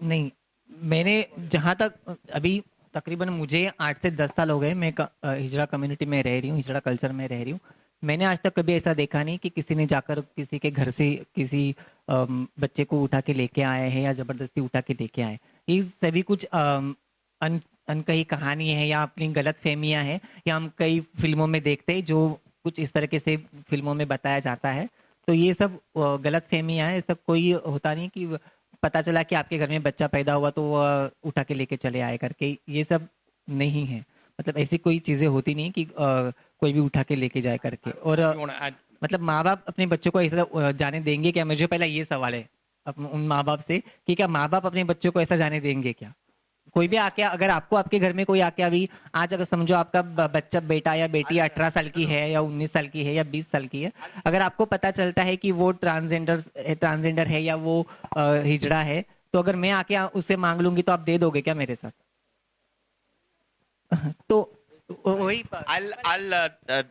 नहीं, मैंने जहाँ तक अभी तकरीबन मुझे 8 से 10 साल हो गए, मैं हिजड़ा कम्युनिटी में रह रही हूँ, हिजड़ा कल्चर में रह रही हूँ। मैंने आज तक कभी ऐसा देखा नहीं कि किसी ने जाकर किसी के घर से किसी बच्चे को उठा के लेके आए हैं या ज़बरदस्ती उठा के लेके आए। ये सभी कुछ अनकही कहानी है या अपनी गलत फहमियाँ हैं, या हम कई फिल्मों में देखते हैं जो कुछ इस तरीके से फिल्मों में बताया जाता है। तो ये सब गलत फहमियाँ हैं, ऐसा कोई होता नहीं कि पता चला कि आपके घर में बच्चा पैदा हुआ तो उठा के लेके चले आए करके, ये सब नहीं है। मतलब ऐसी कोई चीजें होती नहीं कि कोई भी उठा के लेके जाए करके। और You want to add? मतलब माँ बाप अपने बच्चों को ऐसा जाने देंगे क्या? मुझे पहला ये सवाल है उन माँ बाप से कि क्या माँ बाप अपने बच्चों को ऐसा जाने देंगे क्या? कोई भी आके, अगर आपको आपके घर में कोई आके अभी आज अगर समझो आपका बच्चा, बेटा या बेटी 18 साल की है या 19 साल की है या 20 साल की है, अगर आपको पता चलता है कि वो ट्रांसजेंडर है या वो हिजड़ा है, तो अगर मैं आके उससे मांग लूंगी तो आप दे दोगे क्या मेरे साथ? तो वही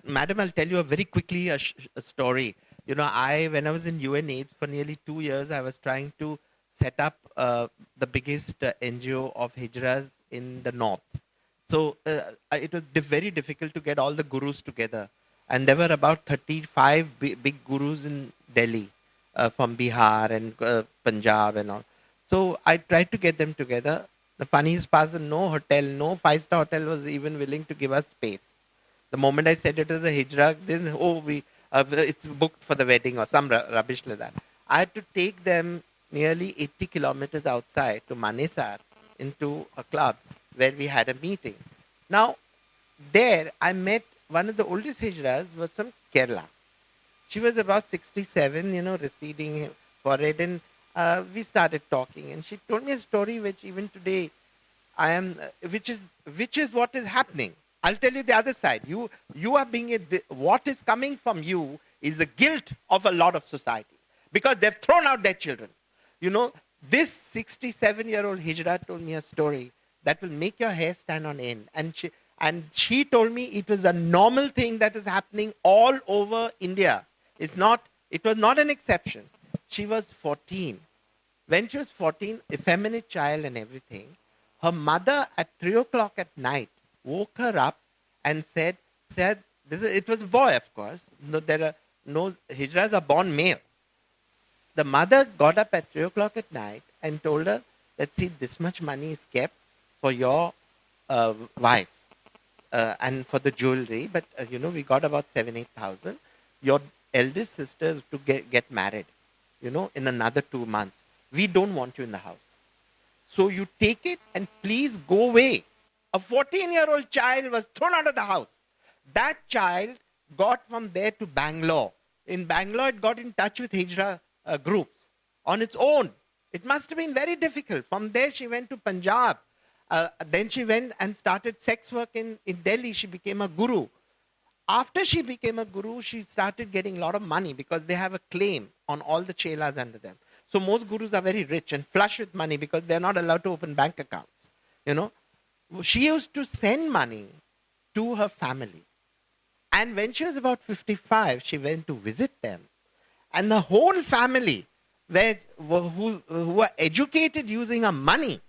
Madam, I'll tell you a very quickly a story. You know, when I was in UNAIDS for nearly 2 years, I was trying to set up the biggest NGO of Hijras in the north. So it was very difficult to get all the gurus together. And there were about 35 big gurus in Delhi from Bihar and Punjab and all. So I tried to get them together. The funniest part is no hotel, no five-star hotel was even willing to give us space. The moment I said it was a hijra, then it's booked for the wedding or some rubbish like that. I had to take them nearly 80 kilometers outside to Manesar into a club where we had a meeting. Now, there I met one of the oldest hijras was from Kerala. She was about 67, receding forehead, and we started talking, and she told me a story which even today which is what is happening. I'll tell you the other side. You are what is coming from you is the guilt of a lot of society because they've thrown out their children. This 67-year-old hijra told me a story that will make your hair stand on end, and she told me it was a normal thing that was happening all over India. It was not an exception. She was 14. When she was 14, effeminate child and everything, her mother at 3 o'clock at night woke her up and said, it was a boy, of course. No, there are no hijras are born male. The mother got up at 3 o'clock at night and told her that, see, this much money is kept for your wife and for the jewelry, but we got about 7,000-8,000. Your eldest sister is to get married, in another 2 months. We don't want you in the house. So you take it and please go away. A 14-year-old child was thrown out of the house. That child got from there to Bangalore. In Bangalore, it got in touch with Hijra groups on its own. It must have been very difficult. From there, she went to Punjab. Then she went and started sex work in Delhi. She became a guru. After she became a guru, she started getting a lot of money because they have a claim on all the chelas under them. So most gurus are very rich and flush with money because they're not allowed to open bank accounts. She used to send money to her family. And when she was about 55, she went to visit them. And the whole family who were educated using her money,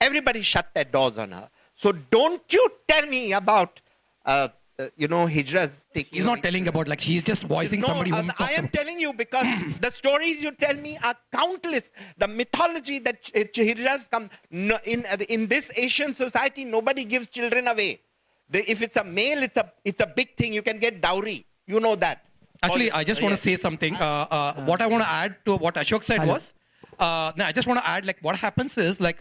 everybody shut their doors on her. So don't you tell me about hijras taking. He's not telling about, like, she's just voicing somebody who I am telling you because the stories you tell me are countless. The mythology that hijras come in this Asian society, nobody gives children away. If it's a male, it's a big thing. You can get dowry. You know that. Actually, I just want to say something. What I want to add to what Ashok said was, I just want to add, like, what happens is, like,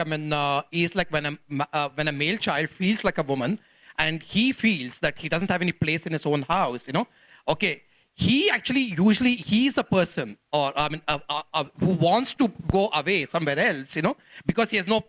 is like when a male child feels like a woman, and he feels that he doesn't have any place in his own house, okay, he actually usually, he's a person, or who wants to go away somewhere else, because he has no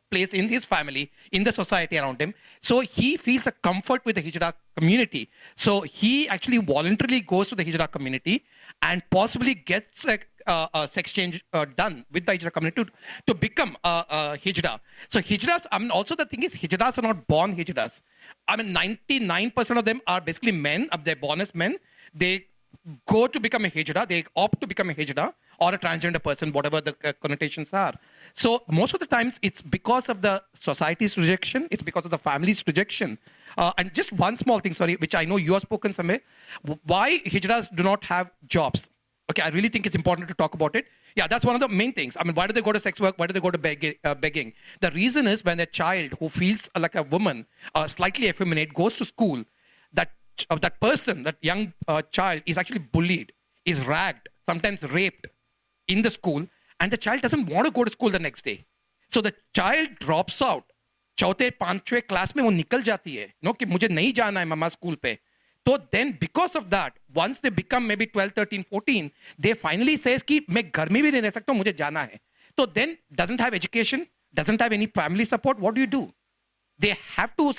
place in his family, in the society around him. So he feels a comfort with the Hijra community. So he actually voluntarily goes to the Hijra community and possibly gets a sex change done with the Hijra community to become a Hijra. So Hijras, also the thing is, Hijras are not born Hijras. 99% of them are basically men. They're born as men. They go to become a Hijra. They opt to become a Hijra. or a transgender person, whatever the connotations are. So most of the times it's because of the society's rejection, it's because of the family's rejection. And just one small thing, sorry, which I know you have spoken, Samay, why hijras do not have jobs. Okay, I really think it's important to talk about it. Yeah, that's one of the main things. I mean, why do they go to sex work? Why do they go to begging? The reason is when a child who feels like a woman, slightly effeminate, goes to school, that person, that young child is actually bullied, is ragged, sometimes raped in the school, and the child doesn't want to go to school the next day. So the child drops out. चौथे पांचवें class में वो निकल जाती है, no कि मुझे नहीं जाना है मम्मा स्कूल पे. So then because of that, once they become maybe 12, 13, 14, they finally says कि मैं घर में भी नहीं रह सकता हूँ, मुझे जाना है. So then doesn't have education, doesn't have any family support. What do? They have to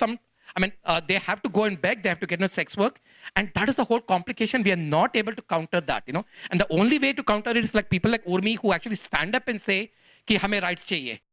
they have to go and beg, they have to get into sex work. And that is the whole complication. We are not able to counter that, And the only way to counter it is like people like Urmi who actually stand up and say कि हमें rights चाहिए.